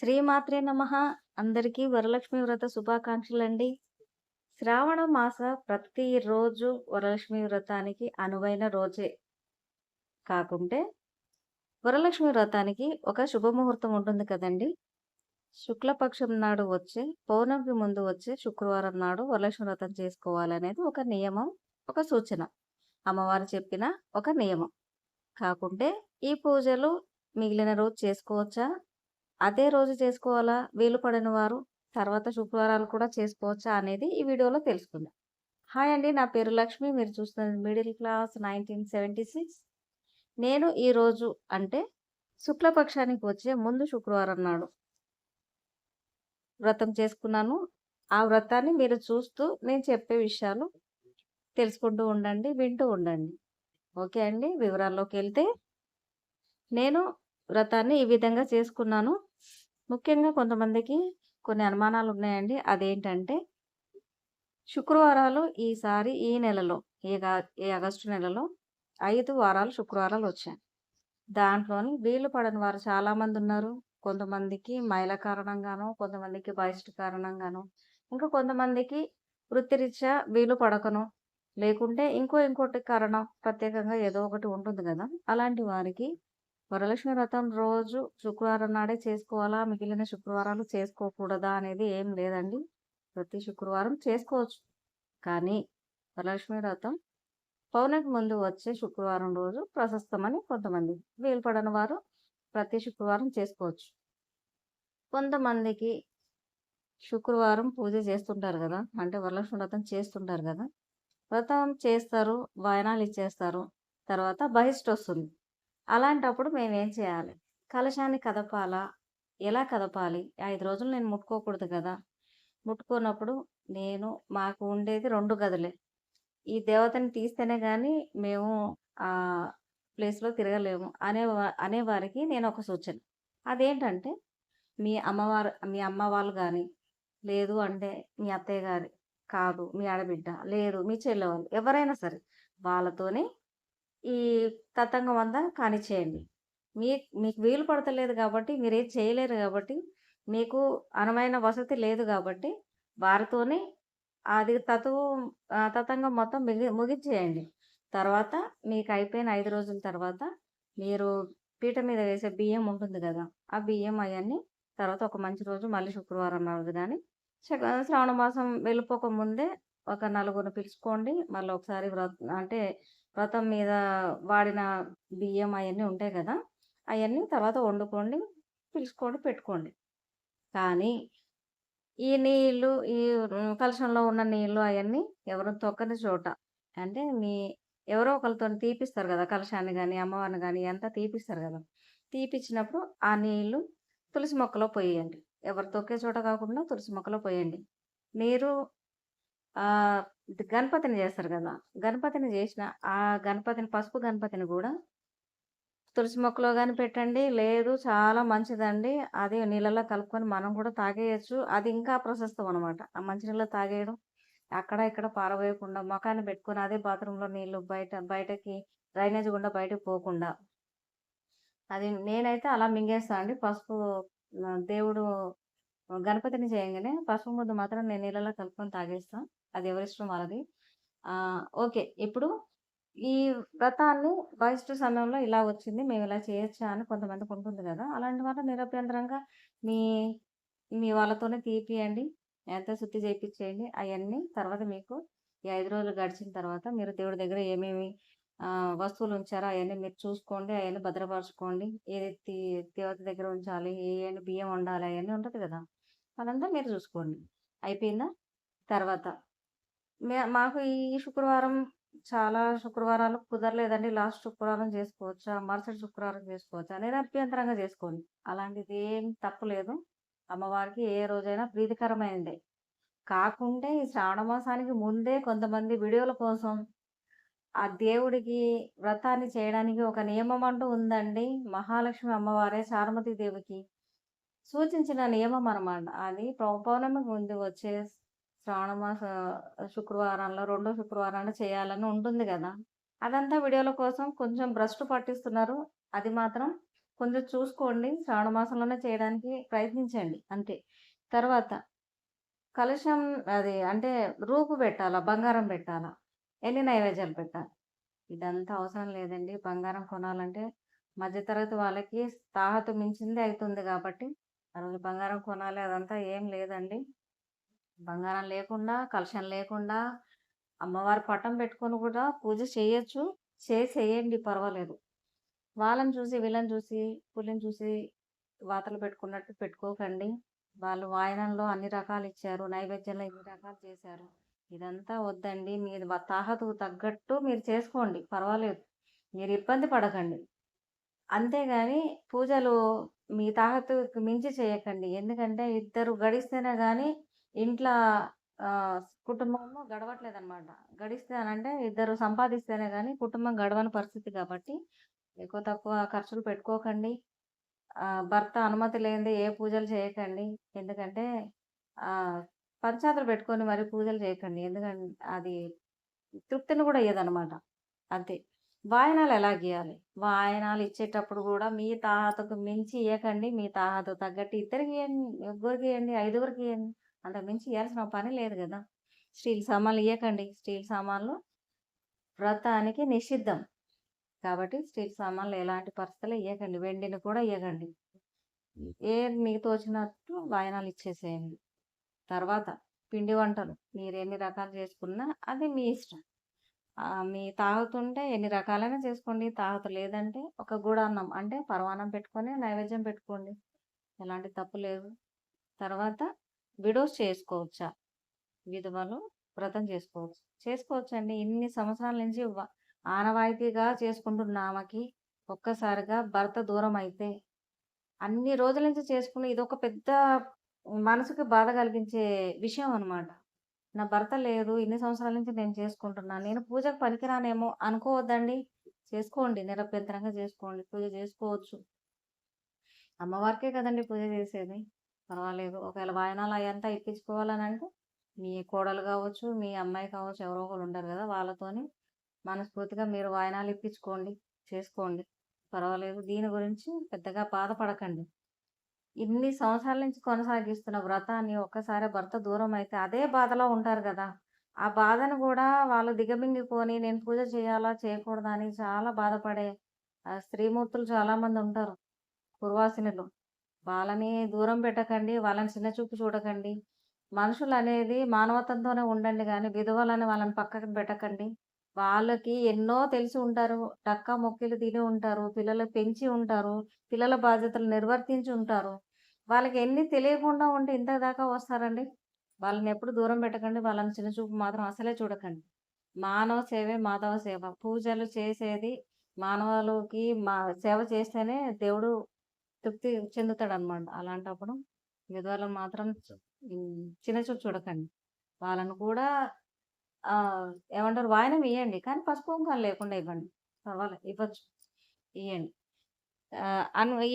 శ్రీమాత్రే నమః. అందరికీ వరలక్ష్మి వ్రత శుభాకాంక్షలండి. శ్రావణ మాస ప్రతిరోజు వరలక్ష్మి వ్రతానికి అనువైన రోజే కాకుంటే, వరలక్ష్మి వ్రతానికి ఒక శుభముహూర్తం ఉంటుంది కదండీ! శుక్లపక్షం నాడు వచ్చే పౌర్ణమికి ముందు వచ్చే శుక్రవారం నాడు వరలక్ష్మి వ్రతం చేసుకోవాలనేది ఒక నియమం, ఒక సూచన. అమ్మవారు చెప్పిన ఒక నియమం. కాకుంటే ఈ పూజలు మిగిలిన రోజు చేసుకోవచ్చా? అదే రోజు చేసుకోవాలా? వీలు పడని వారు తర్వాత శుక్రవారాలు కూడా చేసుకోవచ్చా? అనేది ఈ వీడియోలో తెలుసుకుందాం. హాయ్ అండి. నా పేరు లక్ష్మి. మీరు చూస్తున్నది మిడిల్ క్లాస్ 1976. నేను ఈరోజు అంటే శుక్లపక్షానికి వచ్చే ముందు శుక్రవారం నాడు వ్రతం చేసుకున్నాను. ఆ వ్రతాన్ని మీరు చూస్తూ నేను చెప్పే విషయాలు తెలుసుకుంటూ ఉండండి. వింటూ ఉండండి. ఓకే అండి. వివరాల్లోకెళ్తే నేను వ్రతాన్ని ఈ విధంగా చేసుకున్నాను. ముఖ్యంగా కొంతమందికి కొన్ని అనుమానాలున్నాయండి. అదేంటంటే, శుక్రవారాలు ఈసారి ఈ నెలలో ఈ ఆగస్టు నెలలో 5 వారాలు శుక్రవారాలొచ్చాయి. దాంట్లోని వీలు పడని వారు చాలామందున్నారు. కొంతమందికి మైల కారణంగానో, కొంతమందికి బహిష్టు కారణంగానో, ఇంకా కొంతమందికి వృత్తిరీత్యా వీలు పడకనో, లేకుంటే ఇంకోటి కారణం ప్రత్యేకంగా ఏదో ఒకటి ఉంటుంది గదా! అలాంటి వారికి వరలక్ష్మి వ్రతం రోజు శుక్రవారం నాడే చేసుకోవాలా? మిగిలిన శుక్రవారాలు చేసుకోకూడదా? అనేది ఏం లేదండి. ప్రతి శుక్రవారం చేసుకోవచ్చు. కానీ వరలక్ష్మి వ్రతం పౌర్ణమికి ముందు వచ్చే శుక్రవారం రోజు ప్రశస్తమని కొంతమంది. వీలు పడని వారు ప్రతి శుక్రవారం చేసుకోవచ్చు. కొంతమందికి శుక్రవారం పూజ చేస్తుంటారు గదా! అంటే వరలక్ష్మి వ్రతం చేస్తుంటారు గదా! వ్రతం చేస్తారు, వాయనాలిచ్చేస్తారు. తర్వాత బహిష్టొస్తుంది. అలాంటప్పుడు మేమేం చేయాలి? కలశాన్ని కదపాలా? ఎలా కదపాలి? 5 రోజులు నేను ముట్టుకోకూడదు గదా! ముట్టుకోనప్పుడు మాకు ఉండేది 2 గదులే. ఈ దేవతని తీస్తేనే గానీ మేము ఆ ప్లేస్‌లో తిరగలేము అనేవారికి నేనొక సూచన. అదేంటంటే, మీ అమ్మ వాళ్ళు గాని, లేదు అంటే మీ అత్తయ్య గారి, కాదు మీ ఆడబిడ్డ, లేదు మీ చెల్లెవాళ్ళు ఎవరైనా సరే వాళ్ళతోని ఈ తతంగం అంతా కానిచ్చేయండి. మీకు వీలు పడతలేదు గాబట్టి, మీరేం చేయలేరు గాబట్టి, మీకు అనువైన వసతి లేదు గాబట్టి, వారితోనే అది తతంగం మొత్తం ముగించేయండి. తర్వాత మీకయిపోయిన 5 రోజుల తర్వాత, మీరు పీట మీద వేసే బియ్యం ఉంటుంది గదా! ఆ బియ్యం అయన్నీ తర్వాత ఒక మంచి రోజు మళ్ళీ శుక్రవారం నాడు గాని, శ్రావణ మాసం వెళ్ళిపోక ముందే ఒక నలుగురిని పిలుచుకోండి. మళ్ళీ ఒకసారి అంటే వ్రతం మీద వాడిన బియ్యం అయన్నీ ఉంటాయి గదా! అయన్నీ తర్వాత వండుకోండి, పిలుచుకోండి, పెట్టుకోండి. కానీ కలశంలో ఉన్న నీళ్ళు అయన్నీ ఎవరు తొక్కని చోట అంటే ఎవరో ఒకళ్ళతోని తీపిస్తారు గదా! కలశాన్ని గాని, అమ్మవారిని గాని అంతా తీపిస్తారు గదా! తీపిచ్చినప్పుడు ఆ నీళ్ళు తులసి మొక్కలో పొయ్యండి. ఎవరు తొక్కే చోట కాకుండా తులసి మొక్కలో పొయ్యండి. నీరు గణపతిని జేస్తారు గదా! గణపతిని జేసిన పసుపు గణపతిని గూడా తులసి మొక్కలో గాని పెట్టండి. లేదు చాలా మంచిదండి. అది నీళ్ళలో కలుపుకొని మనం గూడా తాగేయొచ్చు. అది ఇంకా ప్రశస్తం అనమాట. ఆ మంచినీళ్ళు తాగేయడం. అక్కడ ఇక్కడ పారబోయకుండా మొఖాన్ని పెట్టుకొని అదే బాత్రూమ్‌లో నీళ్ళు బయటకి డ్రైనేజ్ గుండా బయటకి పోకుండా. అది నేనైతే అలా మింగేస్తా అండి. దేవుడు గణపతిని చేయంగానే పసుపు ముద్ద మాత్రం నేను నీళ్ళలో కలుపుకొని తాగేస్తా. అది ఎవరిష్టం వాళ్ళది. ఓకే. ఇప్పుడు ఈ వ్రతాన్ని బహిష్టు సమయంలో ఇలా వచ్చింది. మేమిలా చేయొచ్చా అని కొంతమందికుంటుంది గదా! అలాంటి వాళ్ళు నిరభ్యంతరంగా మీ మీ వాళ్ళతోనే తీపియండి. ఎంత శుద్ధి చేపిచ్చేయండి. అయన్నీ తర్వాత మీకు ఈ 5 రోజులు గడిచిన తర్వాత మీరు దేవుడి దగ్గర ఏమేమి వస్తువులుంచారో అయన్నీ మీరు చూసుకోండి. అయన్నీ భద్రపరుచుకోండి. ఏది దేవత దగ్గర ఉంచాలి, బియ్యం వండాలి అయన్నీ ఉంటది గదా! అదంతా మీరు జూసుకోండి. అయిపోయిందా? తర్వాత మాకు ఈ శుక్రవారం చాలా శుక్రవారాలు కుదరలేదండి. లాస్ట్ శుక్రవారం జేసుకోవచ్చా? మరుసటి శుక్రవారం జేసుకోవచ్చా? నిరభ్యంతరంగా జేసుకోండి. అలాంటిదేం తప్పు లేదు. అమ్మవారికి ఏ రోజైనా ప్రీతికరమైనదే. కాకుంటే ఈ శ్రావణ మాసానికి ముందే కొంతమంది వీడియోల కోసం ఆ దేవుడికి వ్రతాన్ని చేయడానికి ఒక నియమం అంటూ ఉందండి. మహాలక్ష్మి అమ్మవారే చారుమతి దేవికి సూచించిన నియమం అనమాట. అది పౌర్ణమికి ముందు వచ్చే శ్రావణ మాస శుక్రవారంలో రెండో శుక్రవారాన చేయాలని ఉంటుంది గదా! అదంతా వీడియోల కోసం కొంచెం భ్రష్టు పట్టిస్తున్నారు. అది మాత్రం కొంచెం చూసుకోండి. శ్రావణ మాసంలోనే చేయడానికి ప్రయత్నించండి అంతే. తర్వాత కలశం అది అంటే రూపు పెట్టాలా? బంగారం పెట్టాలా? ఎన్ని నైవేద్యాలు పెట్టాలి? ఇదంతా అవసరం లేదండి. బంగారం కొనాలంటే మధ్య తరగతి వాళ్ళకి తాహతు మించిందే అయితుంది గాబట్టి, ఆ రోజు బంగారం కొనాలి అదంతా ఏం లేదండి. బంగారం లేకుండా, కలశం లేకుండా, అమ్మవారి పటం పెట్టుకొని కూడా పూజ చేయొచ్చు. చేసేయండి పర్వాలేదు. వాళ్ళని చూసి, వీళ్ళని చూసి, పులిని చూసి వాతలు పెట్టుకున్నట్టు పెట్టుకోకండి. వాళ్ళు వాయనంలో అన్ని రకాలిచ్చారు. నైవేద్యంలో ఇన్ని రకాలు చేశారు. ఇదంతా వద్దండి. మీరు తాహతుకు తగ్గట్టు మీరు చేసుకోండి. పర్వాలేదు. మీరు ఇబ్బంది పడకండి. అంతేగాని పూజలు మీ తాహతుకు మించి చేయకండి. ఎందుకంటే ఇద్దరు గడిస్తేనే గాని ఇంట్ల కుటుంబము గడవట్లేదనమాట. గడిస్తే అనంటే ఇద్దరు సంపాదిస్తేనే గాని కుటుంబం గడవని పరిస్థితి కాబట్టి ఎక్కువ తక్కువ ఖర్చులు పెట్టుకోకండి. భర్త అనుమతి లేనిదే ఏ పూజలు చేయకండి. ఎందుకంటే ఆహ్, పంచాదులు పెట్టుకొని మరి పూజలు చేయకండి. అది తృప్తిని గూడా ఇయ్యదనమాట. అంతే. వాయనాలు ఎలాగియ్యాలి? వాయనాలు ఇచ్చేటప్పుడు గూడా మీ తాహతుకు మించి ఇయ్యకండి. మీ తాహతుకు తగ్గట్టు ఇద్దరికియ్యండి, ముగ్గురికియ్యండి, ఐదుగురికియ్యండి. అంతకు మించి ఇయ్యాల్సిన పని లేదు గదా! స్టీల్ సామాన్లు ఇయ్యకండి. స్టీల్ సామాన్లు వ్రతానికి నిషిద్ధం. కాబట్టి స్టీల్ సామాన్లు ఎలాంటి పరిస్థితుల్లో ఇయ్యకండి. వెండిని కూడా ఇయ్యకండి. మీకు తోచినట్టు వాయనాలు ఇచ్చేసేయండి. తర్వాత పిండి వంటలు మీరెన్ని రకాలు చేసుకున్నా అది మీ ఇష్టం. మీ తాహతుంటే ఎన్ని రకాలైనా చేసుకోండి. తాహతు లేదంటే ఒక గూడన్నం అంటే పరమాన్నం పెట్టుకొని నైవేద్యం పెట్టుకోండి. ఎలాంటి తప్పు లేదు. తర్వాత విడోస్ చేసుకోవచ్చా? విధవలు వ్రతం చేసుకోవచ్చు. చేసుకోవచ్చండి. ఇన్ని సంవత్సరాల నుంచి ఆనవాయితీగా చేసుకుంటున్నామెకి ఒక్కసారిగా భర్త దూరమైతే అన్ని రోజుల నుంచి చేసుకుని ఇదొక పెద్ద మనసుకి బాధ కలిగించే విషయం అనమాట. నా భర్త లేరు. ఇన్ని సంవత్సరాల నుంచి నేను చేసుకుంటున్నాను. నేను పూజకు పనికిరానేమో అనుకోవద్దండి. చేసుకోండి. నిరభ్యంతరంగా చేసుకోండి. పూజ చేసుకోవచ్చు. అమ్మవారికే కదండీ పూజ చేసేది. పర్వాలేదు. ఒకవేళ వాయనాలు అయ్యంతా ఇప్పించుకోవాలనంటే, మీ కోడలు కావచ్చు, మీ అమ్మాయి కావచ్చు, ఎవరో ఒకళ్ళు ఉంటారు కదా! వాళ్ళతోని మనస్ఫూర్తిగా మీరు వాయనాలు ఇప్పించుకోండి. చేసుకోండి. పర్వాలేదు. దీని గురించి పెద్దగా బాధపడకండి. ఇన్ని సంవత్సరాల నుంచి కొనసాగిస్తున్న వ్రతాన్ని ఒక్కసారి భర్త దూరమైతే అదే బాధలో ఉంటారు గదా! ఆ బాధను గూడా వాళ్ళు దిగమింగిపోని నేను పూజ చేయాలా? చేయకూడదా? అని చాలా బాధపడే స్త్రీమూర్తులు చాలామందుంటారు. పుర్వాసినులు. వాళ్ళని దూరం పెట్టకండి. వాళ్ళని చిన్న చూపు చూడకండి. మనుషులనేది మానవత్వంతోనే ఉండండి గానీ, విధవలని వాళ్ళని పక్కకు పెట్టకండి. వాళ్ళకి ఎన్నో తెలిసి ఉంటారు. డక్కా మొక్కిలు తిని ఉంటారు. పిల్లలు పెంచి ఉంటారు. పిల్లల బాధ్యతలు నిర్వర్తించి ఉంటారు. వాళ్ళకి ఎన్ని తెలియకుండా ఉంటే ఇంతకు దాకా వస్తారండి? వాళ్ళనెప్పుడు దూరం పెట్టకండి. వాళ్ళని చిన్న చూపు మాత్రం అసలే చూడకండి. మానవ సేవే మాధవ సేవ. పూజలు చేసేది మానవులకి సేవ చేస్తేనే దేవుడు తృప్తి చెందుతాడనమాట. అలాంటప్పుడు విధవలను మాత్రం చిన్న చూపు చూడకండి. వాళ్ళని కూడా ఏమంటారు వాయనం ఇయ్యండి. కానీ పసుపు, కుంకాలు లేకుండా ఇవ్వండి. ఇవ్వచ్చు. ఇయ్యండి.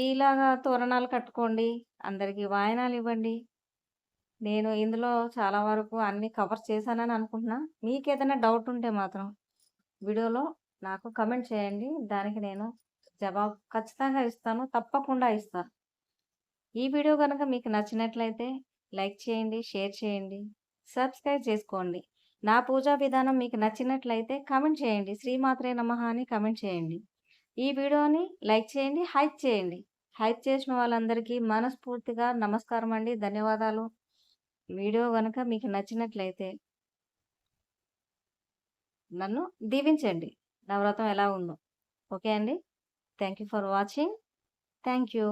ఇలాగా తోరణాలు కట్టుకోండి. అందరికి వాయనాలివ్వండి. నేను ఇందులో చాలా వరకు అన్నీ కవర్ చేశానని అనుకుంటున్నా. మీకేదైనా డౌట్ ఉంటే మాత్రం వీడియోలో నాకు కమెంట్ చేయండి. దానికి నేను జవాబు ఖచ్చితంగా ఇస్తాను. తప్పకుండా ఇస్తాను. ఈ వీడియో గనక మీకు నచ్చినట్లయితే లైక్ చేయండి, షేర్ చేయండి, సబ్స్క్రైబ్ చేసుకోండి. నా పూజా విధానం మీకు నచ్చినట్లయితే కామెంట్ చేయండి. శ్రీమాత్రే నమః అని కామెంట్ చేయండి. ఈ వీడియోని లైక్ చేయండి, హైప్ చేయండి. హైప్ చేసిన వాళ్ళందరికీ మనస్ఫూర్తిగా నమస్కారం అండి. ధన్యవాదాలు. వీడియో గనక మీకు నచ్చినట్లయితే నన్ను దీవించండి. నా వ్రతం ఎలా ఉందో. ఓకే అండి. Thank you for watching. Thank you.